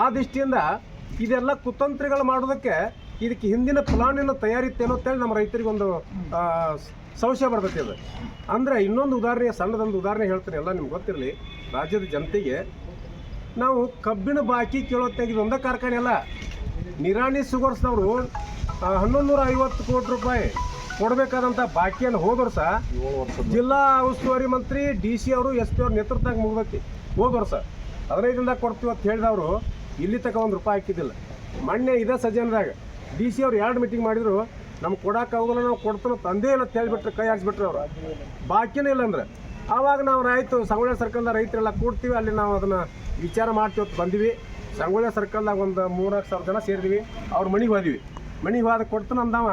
ಆ ದೃಷ್ಟಿಯಿಂದ ಇದೆಲ್ಲ ಕುತಂತ್ರಿಗಳು ಮಾಡೋದಕ್ಕೆ ಇದಕ್ಕೆ ಹಿಂದಿನ ಪ್ಲಾನಿನ ತಯಾರಿ ಇತ್ತೇನೋ ಅಂತೇಳಿ ನಮ್ಮ ರೈತರಿಗೆ ಒಂದು ಸಂಶಯ ಬರ್ತೈತಿ. ಅದು ಅಂದರೆ ಇನ್ನೊಂದು ಉದಾಹರಣೆ, ಸಣ್ಣದೊಂದು ಉದಾಹರಣೆ ಹೇಳ್ತೀನಿ, ಎಲ್ಲ ನಿಮ್ಗೆ ಗೊತ್ತಿರಲಿ. ರಾಜ್ಯದ ಜನತೆಗೆ ನಾವು ಕಬ್ಬಿನ ಬಾಕಿ ಕೇಳೋತ್ತಾಗ ಇದೊಂದೇ ಕಾರ್ಖಾನೆ ಅಲ್ಲ, ನಿರಾಣಿ ಶುಗರ್ಸ್ನವರು 1150 ಕೋಟಿ ರೂಪಾಯಿ ಕೊಡಬೇಕಾದಂಥ ಬಾಕಿಯನ್ನು ಹೋದ ವರ್ಷ ಜಿಲ್ಲಾ ಉಸ್ತುವಾರಿ ಮಂತ್ರಿ DC ಅವರು SP ಅವ್ರ ನೇತೃತ್ವದಾಗ ಮುಗಿದೈತಿ. ಹೋದ ವರ್ಷ 15 ದಿನದಾಗ ಕೊಡ್ತೀವಿ ಅಂತ ಹೇಳಿದವರು ಇಲ್ಲಿ ತನಕ ಒಂದು ರೂಪಾಯಿ ಹಾಕಿದ್ದಿಲ್ಲ. ಮೊನ್ನೆ ಇದೇ ಸಜ್ಜನದಾಗ DC ಅವ್ರು 2 ಮೀಟಿಂಗ್ ಮಾಡಿದ್ರು, ನಮ್ಗೆ ಕೊಡೋಕ್ಕಾಗಲ್ಲ, ನಾವು ಕೊಡ್ತಾನೋ ತಂದೇ ಇಲ್ಲ ಅಂತ ಹೇಳಿಬಿಟ್ರೆ, ಕೈ ಹಾಕ್ಸ್ಬಿಟ್ರೆ ಅವರು. ಬಾಕಿನೇ ಇಲ್ಲ ಅಂದ್ರೆ ಆವಾಗ ನಾವು ಆಯಿತು ಸಂಗೊಳ್ಳಿ ಸರ್ಕಲ್ದ ರೈತರೆಲ್ಲ ಕೂಡ್ತೀವಿ, ಅಲ್ಲಿ ನಾವು ಅದನ್ನು ವಿಚಾರ ಮಾಡ್ತೀವಿ ಅಂತ ಬಂದಿವಿ. ಸಂಗೊಳ್ಳಿ ಸರ್ಕಲ್ದಾಗ ಒಂದು 3-4 ಸಾವಿರ ಜನ ಸೇರಿದ್ವಿ. ಅವ್ರ ಮನೆಗೆ ಹೋದ್ವಿ. ಮನೆಗೆ ಹೋದ ಕೊಡ್ತಾನೆ ಅಂದವ,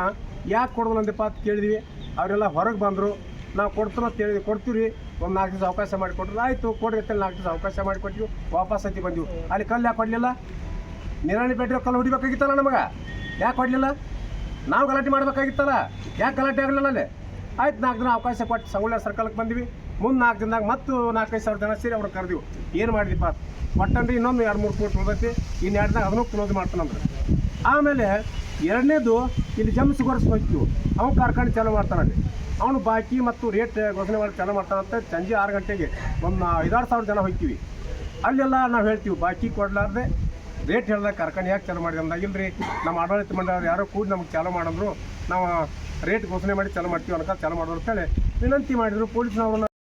ಯಾಕೆ ಕೊಡೋದು ಅಂದಪ್ಪ ಅಂತ ಕೇಳಿದ್ವಿ. ಅವರೆಲ್ಲ ಹೊರಗೆ ಬಂದರು. ನಾವು ಕೊಡ್ತಾನೆ ಅಂತ ಹೇಳಿದ್ವಿ, ಕೊಡ್ತೀವಿ, ಒಂದು 4 ದಿವಸ ಅವಕಾಶ ಮಾಡಿಕೊಟ್ರು. ಆಯಿತು ಕೊಡ್ರಿ ಅಂತೇಳಿ 4 ದಿವಸ ಅವಕಾಶ ಮಾಡಿಕೊಟ್ಟಿವಿ. ವಾಪಸ್ ಹತ್ತಿ ಬಂದಿವಿ. ಅಲ್ಲಿ ಕಲ್ಲು ಯಾಕೆ ಕೊಡಲಿಲ್ಲ? ನಿರಾಣಿ ಪೇಟೆ ಕಲ್ಲು ಹೊಡಿಬೇಕಾಗಿತ್ತಲ್ಲ ನಮಗೆ, ಯಾಕೆ ಕೊಡಲಿಲ್ಲ? ನಾವು ಗಲಾಟೆ ಮಾಡಬೇಕಾಗಿತ್ತಲ್ಲ, ಯಾಕೆ ಗಲಾಟೆ ಆಗಲಿಲ್ಲ ಅಲ್ಲಿ? ಆಯ್ತು 4 ದಿನ ಅವಕಾಶ ಕೊಟ್ಟು ಸಂಗೊಳ್ಳಿ ಸರ್ಕಲ್ಗೆ ಬಂದ್ವಿ. ಮುಂದೆ 4 ದಿನದಾಗ ಮತ್ತು 4-5 ಸಾವಿರ ಜನ ಸೇರಿ ಅವ್ರಿಗೆ ಕರೆದಿವಿ. ಏನು ಮಾಡಿದ್ವಿ ಒಟ್ಟಂದ್ರೆ ಇನ್ನೊಂದು 2-3 ಕೋಟಿ ಉಳಿದೈತಿ, ಇನ್ನು 2 ದಿನ ಅದನ್ನು ಕ್ಲೋಸ್ ಮಾಡ್ತಾನಂದ್ರೆ. ಆಮೇಲೆ ಎರಡನೇದು ಇಲ್ಲಿ ಜಮ್ ಶುಗರ್ಸ್ ಹೋಗ್ತೀವಿ, ಅವ್ನು ಕಾರ್ಖಾನೆ ಚಾಲೂ ಮಾಡ್ತಾನಲ್ಲಿ. ಅವನು ಬಾಕಿ ಮತ್ತು ರೇಟ್ ಘೋಷಣೆ ಮಾಡಿ ಚಾಲೂ ಮಾಡ್ತಾನಂತೆ. ಸಂಜೆ 6 ಗಂಟೆಗೆ ಒಂದು 5-6 ಸಾವಿರ ಜನ ಹೋಗ್ತೀವಿ. ಅಲ್ಲೆಲ್ಲ ನಾವು ಹೇಳ್ತೀವಿ, ಬಾಕಿ ಕೊಡಲಾರ್ದೆ ರೇಟ್ ಹೇಳಿದಾಗ ಕಾರ್ಖಾನೆ ಯಾಕೆ ಚಾಲೂ ಮಾಡಿದೆ ಅಂದಾಗಿಲ್ರಿ, ನಮ್ಮ ಆಡಳಿತ ಮಂಡಳಿ ಯಾರೋ ಕೂಡ ನಮ್ಗೆ ಚಾಲೂ ಮಾಡಿದ್ರು, ನಾವು ರೇಟ್ ಘೋಷಣೆ ಮಾಡಿ ಚಾಲೂ ಮಾಡ್ತೀವಿ ಅನ್ಕ ಚಾಲೂ ಮಾಡೋರು ಅಂತೇಳಿ ವಿನಂತಿ ಮಾಡಿದರು. ಪೊಲೀಸ್ನವ್ರನ್ನ